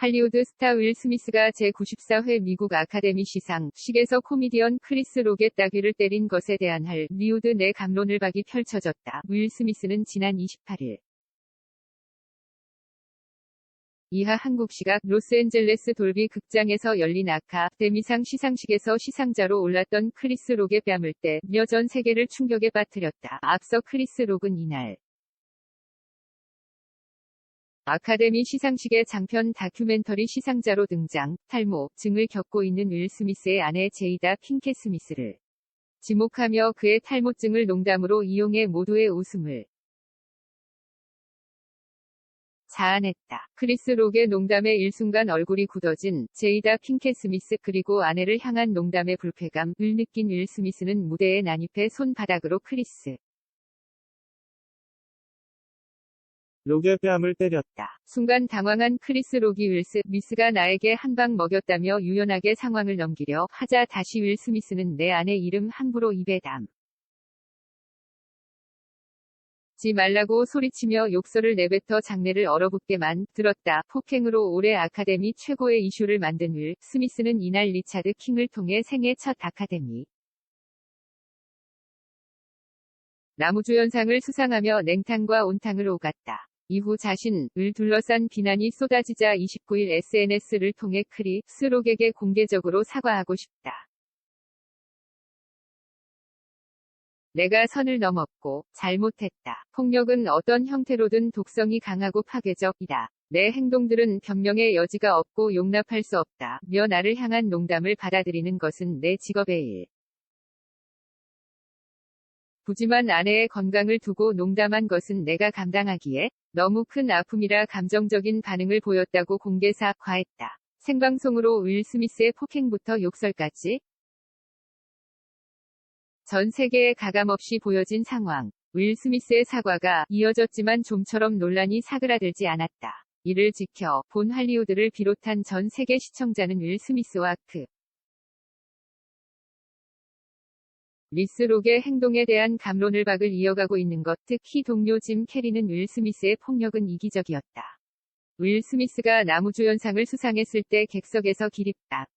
할리우드 스타 윌 스미스가 제94회 미국 아카데미 시상식에서 코미디언 크리스 록의 따귀를 때린 것에 대한 할리우드 내 감론을박이 펼쳐졌다. 윌 스미스는 지난 28일 이하 한국 시각 로스앤젤레스 돌비 극장에서 열린 아카데미상 시상식에서 시상자로 올랐던 크리스 록의 뺨을 때며 전 세계를 충격에 빠뜨렸다. 앞서 크리스 록은 이날 아카데미 시상식의 장편 다큐멘터리 시상자로 등장, 탈모증을 겪고 있는 윌 스미스의 아내 제이다 핑켓 스미스를 지목하며 그의 탈모증을 농담으로 이용해 모두의 웃음을 자아냈다. 크리스 록의 농담에 일순간 얼굴이 굳어진 제이다 핑켓 스미스 그리고 아내를 향한 농담의 불쾌감을 느낀 윌 스미스는 무대에 난입해 손바닥으로 크리스 록의 뺨을 때렸다. 순간 당황한 크리스 록이 윌 스미스가 나에게 한 방 먹였다며 유연하게 상황을 넘기려 하자 다시 윌 스미스는 내 아내 이름 함부로 입에 담지 말라고 소리치며 욕설을 내뱉어 장내를 얼어붙게 만들었다. 폭행으로 올해 아카데미 최고의 이슈를 만든 윌 스미스는 이날 리차드 킹을 통해 생애 첫 아카데미 나무주연상을 수상하며 냉탕과 온탕을 오갔다. 이후 자신을 둘러싼 비난이 쏟아지자 29일 SNS를 통해 크리스 록에게 공개적으로 사과하고 싶다. 내가 선을 넘었고 잘못했다. 폭력은 어떤 형태로든 독성이 강하고 파괴적이다. 내 행동들은 변명의 여지가 없고 용납할 수 없다. 며 나를 향한 농담을 받아들이는 것은 내 직업의 일. 부지만 아내의 건강을 두고 농담한 것은 내가 감당하기에 너무 큰 아픔이라 감정적인 반응을 보였다고 공개 사과했다. 생방송으로 윌 스미스의 폭행부터 욕설까지 전 세계에 가감없이 보여진 상황. 윌 스미스의 사과가 이어졌지만 좀처럼 논란이 사그라들지 않았다. 이를 지켜 본 할리우드를 비롯한 전 세계 시청자는 윌 스미스와 크리스 록의 행동에 대한 감론을박을 이어가고 있는 것, 특히 동료 짐 캐리는 윌 스미스의 폭력은 이기적이었다. 윌 스미스가 나무주연상을 수상했을 때 객석에서 기립박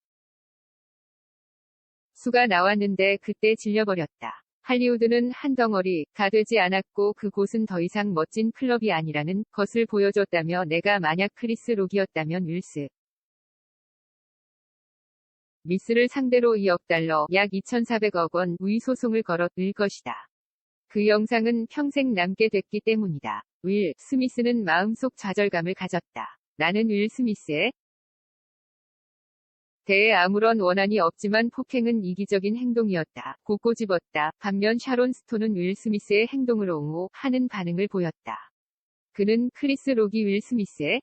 수가 나왔는데 그때 질려버렸다. 할리우드는 한 덩어리가 되지 않았고 그곳은 더 이상 멋진 클럽이 아니라는 것을 보여줬다며 내가 만약 크리스 록이었다면 윌 스미스를 상대로 2억 달러, 약 2,400억 원의 소송을 걸었을 것이다. 그 영상은 평생 남게 됐기 때문이다. 윌 스미스는 마음속 좌절감을 가졌다. 나는 윌 스미스에 대해 아무런 원한이 없지만 폭행은 이기적인 행동이었다. 고 꼬집었다. 반면 샤론 스톤은 윌 스미스의 행동을 옹호하는 반응을 보였다. 그는 크리스 록이 윌 스미스의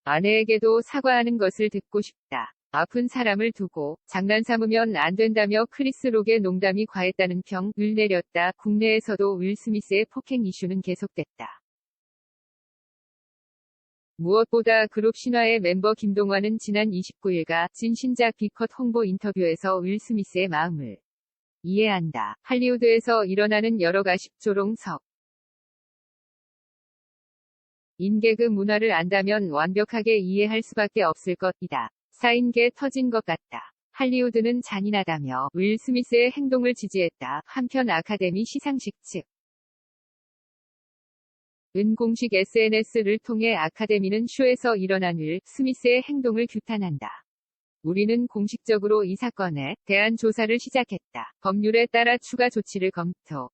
아내에게도 사과하는 것을 듣고 싶다. 아픈 사람을 두고 장난삼으면 안 된다며 크리스 록의 농담이 과했다는 평을 내렸다. 국내에서도 윌 스미스의 폭행 이슈는 계속됐다. 무엇보다 그룹 신화의 멤버 김동완은 지난 29일가 진 신작 비컷 홍보 인터뷰에서 윌 스미스의 마음을 이해한다. 할리우드에서 일어나는 여러 가십 조롱석 인개그 문화를 안다면 완벽하게 이해할 수밖에 없을 것이다. 사인개 터진 것 같다. 할리우드는 잔인하다며 윌 스미스의 행동을 지지했다. 한편 아카데미 시상식 측은 공식 SNS를 통해 아카데미는 쇼에서 일어난 윌 스미스의 행동을 규탄한다. 우리는 공식적으로 이 사건에 대한 조사를 시작했다. 법률에 따라 추가 조치를 검토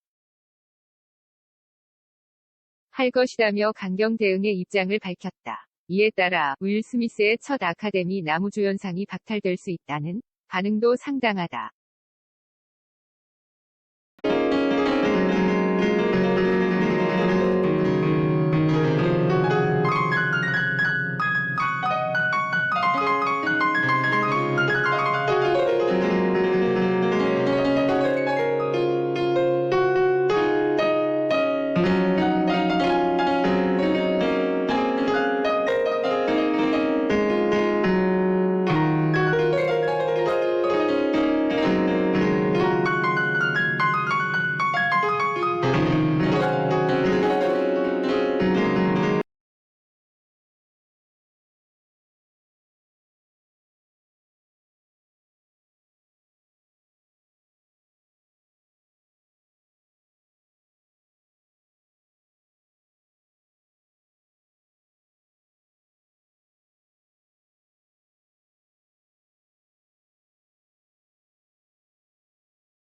할 것이다며 강경 대응의 입장을 밝혔다. 이에 따라 윌 스미스의 첫 아카데미 나무주연상이 박탈될 수 있다는 반응도 상당하다.